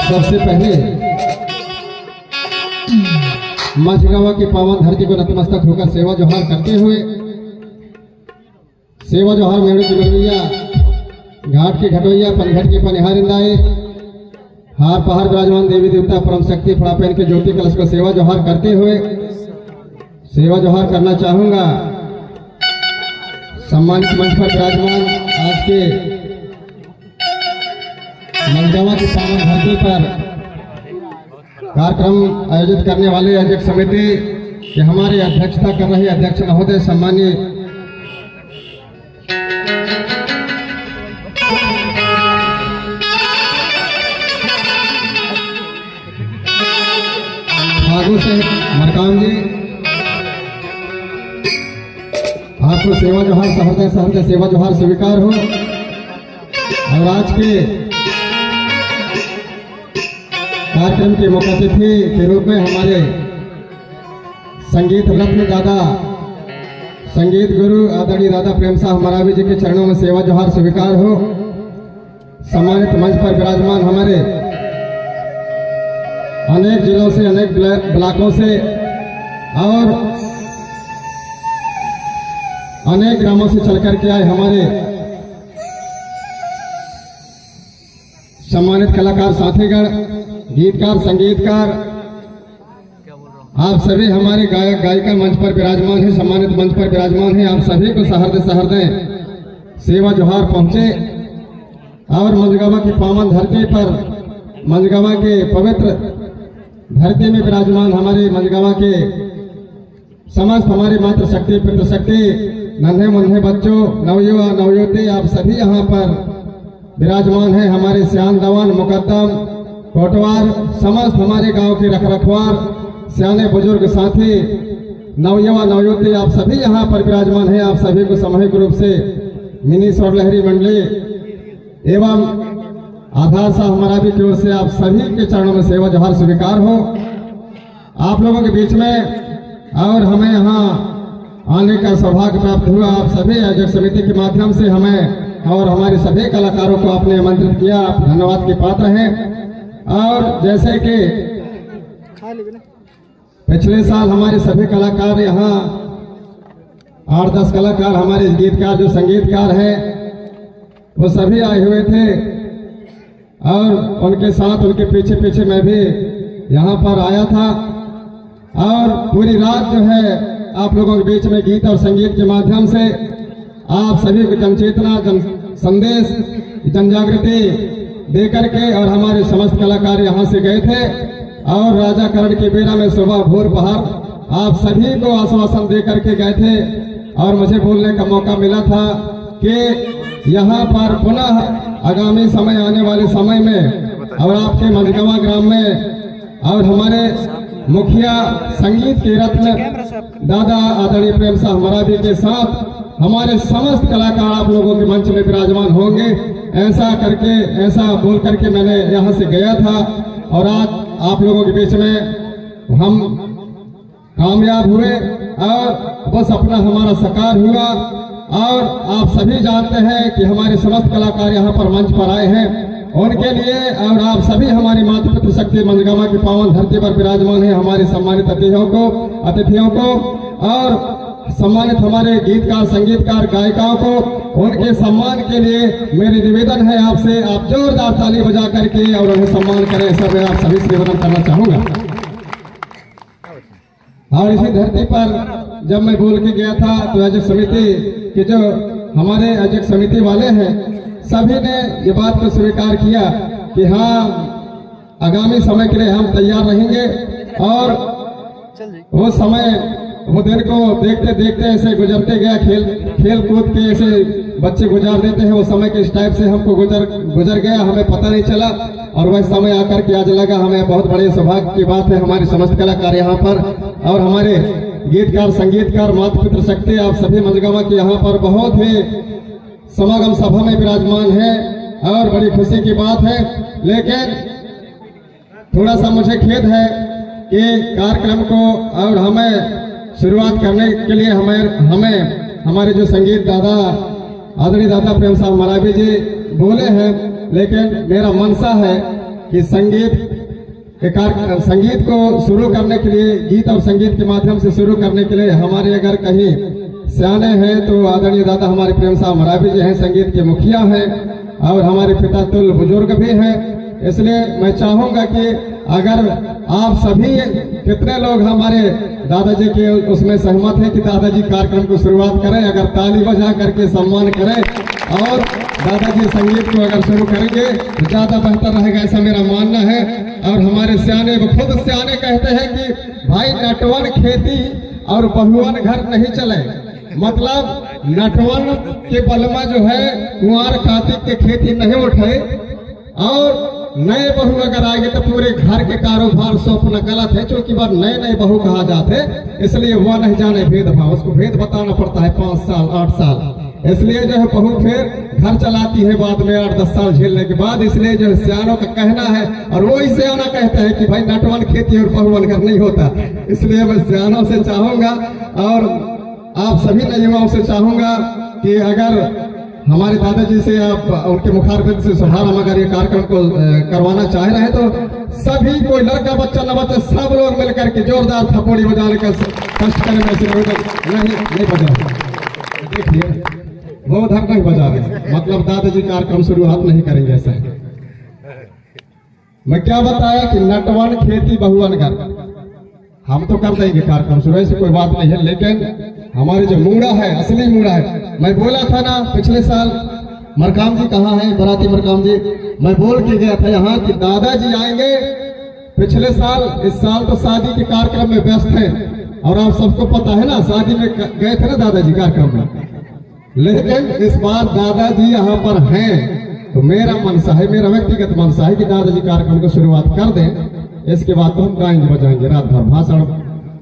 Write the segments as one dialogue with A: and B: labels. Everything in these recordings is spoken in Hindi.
A: सबसे पहले माझगावा की पावन धरती को नतमस्तक होकर सेवा जोहार करते हुए सेवा जोहार मेड़ो की बलवैया घाट के घटोइया पनघट के पनिहारिंदाए हार पहाड़ विराजमान देवी देवता परम शक्ति फड़ा पहन के ज्योति कलश को सेवा जोहार करते हुए सेवा जोहार करना चाहूंगा। सम्मानित मंच पर विराजमान आज के माझगावा की पावन धरती पर कार्यक्रम आयोजित करने वाले अध्यक्ष समिति के हमारे अध्यक्षता कर रहे अध्यक्ष महोदय सम्मानीय फागू से मरकाम जी, आपको सेवा जोहार सहृदय सहृदय सेवा जोहार स्वीकार हो। और आज के कार्यक्रम के मुख्य अतिथि के रूप में हमारे संगीत रत्न दादा संगीत गुरु आदरणीय दादा प्रेम साहब मरावी जी के चरणों में सेवा जोहार स्वीकार हो। सम्मानित मंच पर विराजमान हमारे अनेक जिलों से अनेक ब्लॉकों से और अनेक ग्रामों से चल करके आए हमारे सम्मानित कलाकार साथीगण, गीतकार संगीतकार, आप सभी हमारे गायक गायिका मंच पर विराजमान हैं, सम्मानित मंच पर विराजमान हैं। आप सभी को सहृदय सहृदय सेवा जोहार पहुंचे। और माझगावा की पावन धरती पर माझगावा के पवित्र धरती में विराजमान हमारे माझगावा के समस्त हमारी मातृ शक्ति पितृशक्ति नन्हे मुन्हे बच्चों नवयुवा नवयुवती आप सभी यहाँ पर विराजमान हैं। हमारे सियान दवान मुकद्दम कोटवार समस्त हमारे गांव के रखरखवार सियाने बुजुर्ग साथी नवयुवा नवयुवती आप सभी यहाँ पर विराजमान हैं। आप सभी को सामूहिक रूप से मिनी स्वर लहरी मंडली एवं आधार साहब मरावी की ओर से आप सभी के चरणों में सेवा जोहार स्वीकार हो। आप लोगों के बीच में और हमें यहाँ आने का सौभाग्य प्राप्त हुआ। आप सभी आयोजक समिति के माध्यम से हमें और हमारे सभी कलाकारों को आपने आमंत्रित किया, आप धन्यवाद के पात्र हैं। और जैसे कि पिछले साल हमारे सभी कलाकार यहाँ 8-10 कलाकार हमारे गीतकार जो संगीतकार हैं वो सभी आए हुए थे और उनके साथ उनके पीछे पीछे मैं भी यहाँ पर आया था। और पूरी रात जो है आप लोगों के बीच में गीत और संगीत के माध्यम से आप सभी को जनचेतना जन संदेश जन जागृति दे करके और हमारे समस्त कलाकार यहाँ से गए थे। और राजा करण के बेरा में सुबह भोर पहर आप सभी को आश्वासन दे करके गए थे। और मुझे बोलने का मौका मिला था कि यहाँ पर पुनः आगामी समय आने वाले समय में और आपके माझगावा ग्राम में और हमारे मुखिया संगीत के रत्न दादा आदरणीय प्रेम साहब मरावी के साथ हमारे समस्त कलाकार आप लोगों के मंच में विराजमान होंगे। ऐसा बोल करके मैंने यहाँ से गया था और आज आप लोगों के बीच में हम कामयाब हुए और बस अपना हमारा साकार हुआ। और आप सभी जानते हैं कि हमारे समस्त कलाकार यहाँ पर मंच पर आए हैं, उनके लिए और आप सभी हमारी मातृ पितृ शक्ति माझगावा की पावन धरती पर विराजमान है हमारे सम्मानित अतिथियों को और सम्मानित हमारे गीतकार संगीतकार गायिकाओं को उनके सम्मान के लिए मेरी निवेदन है आपसे, आप जोरदार ताली बजा करके और उन्हें सम्मान करें। सब मैं आप सभी से निवेदन करना चाहूंगा। और इसी धरती पर जब मैं बोल के गया था तो आयोजक समिति के जो हमारे आयोजक समिति वाले हैं सभी ने ये बात को स्वीकार किया कि हाँ आगामी समय के लिए हम तैयार रहेंगे। और वो समय वो दिन को देखते देखते ऐसे गुजरते गया, खेल कूद के ऐसे बच्चे गुजार देते हैं, वो समय के इस टाइप से हमको गुजर गया, हमें पता नहीं चला। और वह समय आकर के आज लगा हमें बहुत बड़े सौभाग्य की बात है हमारे समस्त कलाकार यहाँ पर और हमारे गीतकार संगीतकार मातृ पितृ शक्ति आप सभी माझगावा के यहाँ पर बहुत ही समागम सभा में विराजमान है और बड़ी खुशी की बात है। लेकिन थोड़ा सा मुझे खेद है कि कार्यक्रम को और हमें शुरुआत करने के लिए हमें हमारे जो संगीत दादा आदरणीय दादा प्रेम साहब मरावी जी बोले हैं, लेकिन मेरा मनसा है कि संगीत को शुरू करने के लिए, गीत और संगीत के माध्यम से शुरू करने के लिए हमारे अगर कहीं सियाने हैं तो आदरणीय दादा हमारे प्रेम साहब मरावी जी हैं, संगीत के मुखिया हैं और हमारे पिता तुल बुजुर्ग भी हैं। इसलिए मैं चाहूंगा कि अगर आप सभी कितने लोग हमारे दादाजी के उसमें सहमत हैं कि दादाजी कार्यक्रम को शुरुआत करें, अगर ताली बजा करके सम्मान करें और दादाजी संगीत को अगर शुरू करेंगे तो ज्यादा बेहतर रहेगा, ऐसा मेरा मानना है। और हमारे सियाने खुद सियाने कहते हैं कि भाई नटवन खेती और बहुवन घर नहीं चले, मतलब नटवन के बलमा जो है कुंवार कार्तिक के खेती नहीं उठे और नए बहू अगर आएंगे तो पूरे घर के कारोबार स्वप्न गलत है, क्योंकि वह नए बहू कहा जाते, इसलिए वह नहीं जाने भेदभाव, उसको भेद बताना पड़ता है 5 साल 8 साल। इसलिए जो है बहू फिर घर चलाती है बाद में 8-10 साल झेलने के बाद। इसलिए जो है सियानों का कहना है और वही सियाना कहते हैं कि भाई नटवन खेती और बहुवन घर नहीं होता। इसलिए मैं सियानों से चाहूंगा और आप सभी नौजवानों से चाहूंगा कि अगर हमारे दादाजी से आप उनके मुखारबिंद से सुधार हम अगर ये कार्यक्रम को करवाना चाह रहे हैं तो सभी, कोई लड़का बच्चा न बच्चा, सब लोग मिलकर के जोरदार थप्पड़ी बजाने का कष्ट करें। नहीं बजा, देखिए वो उधर नहीं बजा रहे, मतलब दादाजी कार्यक्रम शुरुआत नहीं करेंगे ऐसा है। मैं क्या बताया कि नटवन खेती बहुवन घर हम तो कर देंगे कार्यक्रम शुरू, ऐसी कोई बात नहीं है, लेकिन हमारे जो मूड़ा है, असली मूड़ा है, मैं बोला था ना पिछले साल, मरकाम जी कहाँ है, बराती मरकाम जी, मैं बोल के गया था यहाँ कि दादाजी आएंगे पिछले साल। इस साल तो शादी के कार्यक्रम में व्यस्त है और आप सबको पता है ना, शादी में गए थे ना दादाजी कार्यक्रम में, लेकिन इस बार दादाजी यहाँ पर हैं तो मेरा मनसा है, मेरा व्यक्तिगत मनसा है कि दादाजी कार्यक्रम को शुरुआत कर दें। इसके बाद तो हम गाएंगे बजाएंगे, रात भर भाषण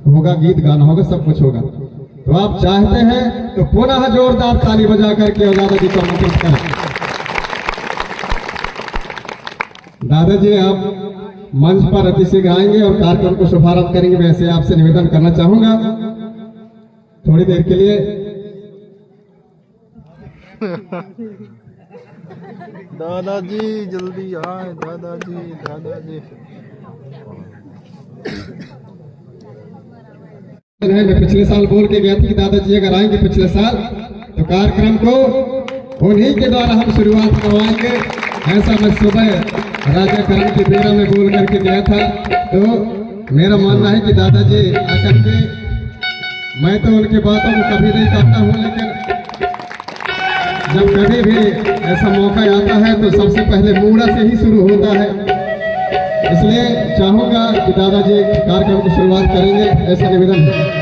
A: होगा, गीत गाना होगा, सब कुछ होगा। तो आप चाहते हैं तो पुनः जोरदार ताली बजा करके दादाजी को आमंत्रित करें। दादाजी आप मंच पर अति शीघ्र आएंगे और कार्यक्रम को शुभारंभ करेंगे। मैं ऐसे आपसे निवेदन करना चाहूंगा थोड़ी देर के लिए।
B: दादाजी जल्दी आए, दादाजी दादाजी।
A: मैं पिछले साल बोल के गया था कि दादाजी अगर आएंगे पिछले साल तो कार्यक्रम को उन्हीं के द्वारा हम शुरुआत करवाएंगे। ऐसा मैं सुबह राजा करण की बेरा में बोल करके गया था। तो मेरा मानना है कि दादाजी आकर के, मैं तो उनकी बातों को कभी नहीं काटता हूँ, लेकिन जब कभी भी ऐसा मौका आता है तो सबसे पहले मूड़ा से ही शुरू होता है। इसलिए चाहूंगा कि दादाजी कार्यक्रम की शुरुआत करेंगे, ऐसा निवेदन है।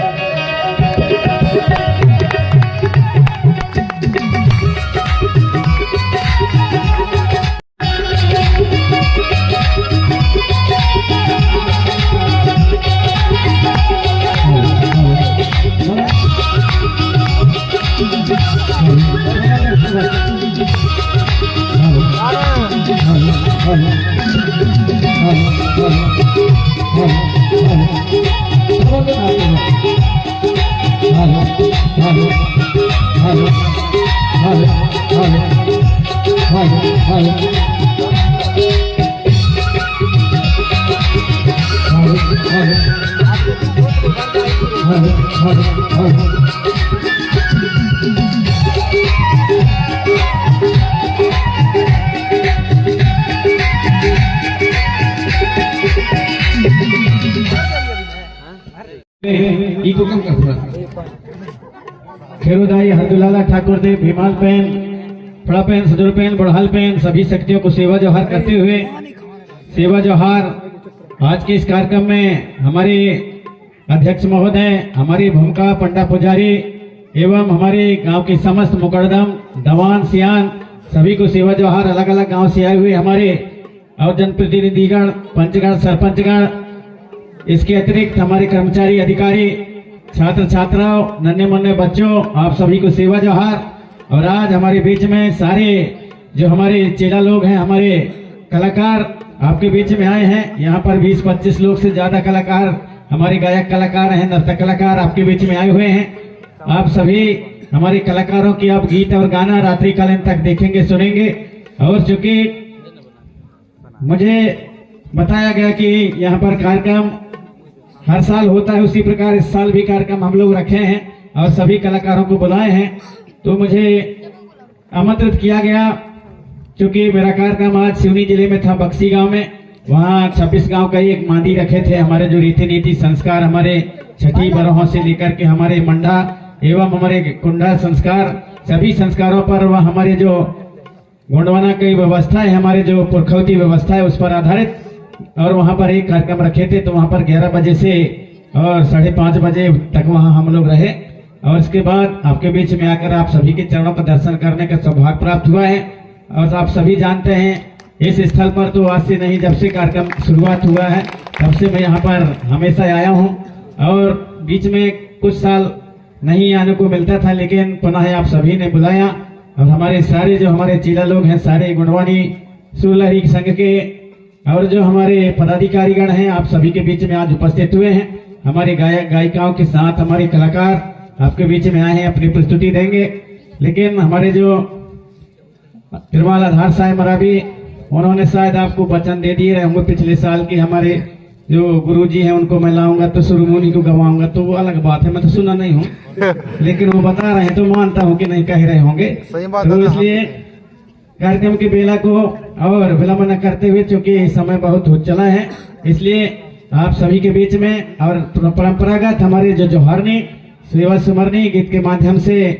C: खेरुदाई हरदुलाला ठाकुर देव भीमाल पेन, फड़ा पेन, सदुर पेन, बड़हल पेन, सभी शक्तियों को सेवा जोहार करते हुए सेवा जोहार। आज के इस कार्यक्रम में हमारे अध्यक्ष महोदय, हमारी भूमिका पंडा पुजारी एवं हमारे गांव के समस्त मुकदम दवान सियान सभी को सेवा जोहार। अलग अलग गांव से आए हुए हमारे और जनप्रतिनिधिगण, पंचगण, सरपंचगण, इसके अतिरिक्त हमारे कर्मचारी, अधिकारी, छात्र छात्राओं, नन्हे मुन्ने बच्चों, आप सभी को सेवा जोहार। और आज हमारे बीच में सारे जो हमारे चेला लोग हैं, हमारे कलाकार आपके बीच में आए हैं। यहाँ पर 20-25 लोग से ज्यादा कलाकार, हमारे गायक कलाकार हैं, नर्तक कलाकार आपके बीच में आए हुए हैं। आप सभी हमारे कलाकारों की आप गीत और गाना रात्रि कालीन तक देखेंगे, सुनेंगे। और चूंकि मुझे बताया गया कि यहाँ पर कार्यक्रम हर साल होता है, उसी प्रकार इस साल भी कार्यक्रम हम लोग रखे हैं और सभी कलाकारों को बुलाए हैं। तो मुझे आमंत्रित किया गया, क्योंकि मेरा कार्यक्रम आज सिवनी जिले में था, बक्सी गांव में। वहाँ 26 गांव का एक मांदी रखे थे। हमारे जो रीति नीति संस्कार हमारे छठी बरहों से लेकर के हमारे मंडा एवं हमारे कुंडा संस्कार, सभी संस्कारों पर वह हमारे जो गोंडवाना की व्यवस्था है, हमारे जो पुरखौती व्यवस्था है, उस पर आधारित। और वहाँ पर एक कार्यक्रम रखे थे, तो वहाँ पर 11 बजे से और 5:30 बजे तक वहाँ हम लोग रहे। और इसके बाद आपके बीच में आकर आप सभी के चरणों का दर्शन करने का सौभाग्य प्राप्त हुआ है। और आप सभी जानते हैं इस स्थल पर तो आज से नहीं, जब से कार्यक्रम शुरुआत हुआ है तब से मैं यहाँ पर हमेशा आया हूँ। और बीच में कुछ साल नहीं आने को मिलता था, लेकिन पुनः आप सभी ने बुलाया। और हमारे सारे जो हमारे चीला लोग हैं, सारे गुंडवानी सुलहरी संघ के और जो हमारे पदाधिकारीगण हैं, आप सभी के बीच में आज उपस्थित हुए हैं। हमारे गायक गायिकाओं के साथ हमारे कलाकार आपके बीच में आए हैं, अपनी प्रस्तुति देंगे। लेकिन हमारे जो तिरुमाल आधार साहब मरावी, उन्होंने शायद आपको वचन दे दिए रहे होंगे पिछले साल की, हमारे जो गुरुजी हैं उनको मैं लाऊंगा तो सुरमुनि को गवाऊंगा, तो वो अलग बात है, मैं तो सुना नहीं हूँ। लेकिन वो बता रहे हैं तो मानता हूँ कि नहीं कह रहे होंगे।
B: सही बात
C: तो
B: है।
C: इसलिए कार्यक्रम की बेला को और विलंब न करते हुए, चूंकि समय बहुत हो चला है, इसलिए आप सभी के बीच में और परंपरागत हमारे जो जौहरनी सेवा सुमरनी गीत के माध्यम से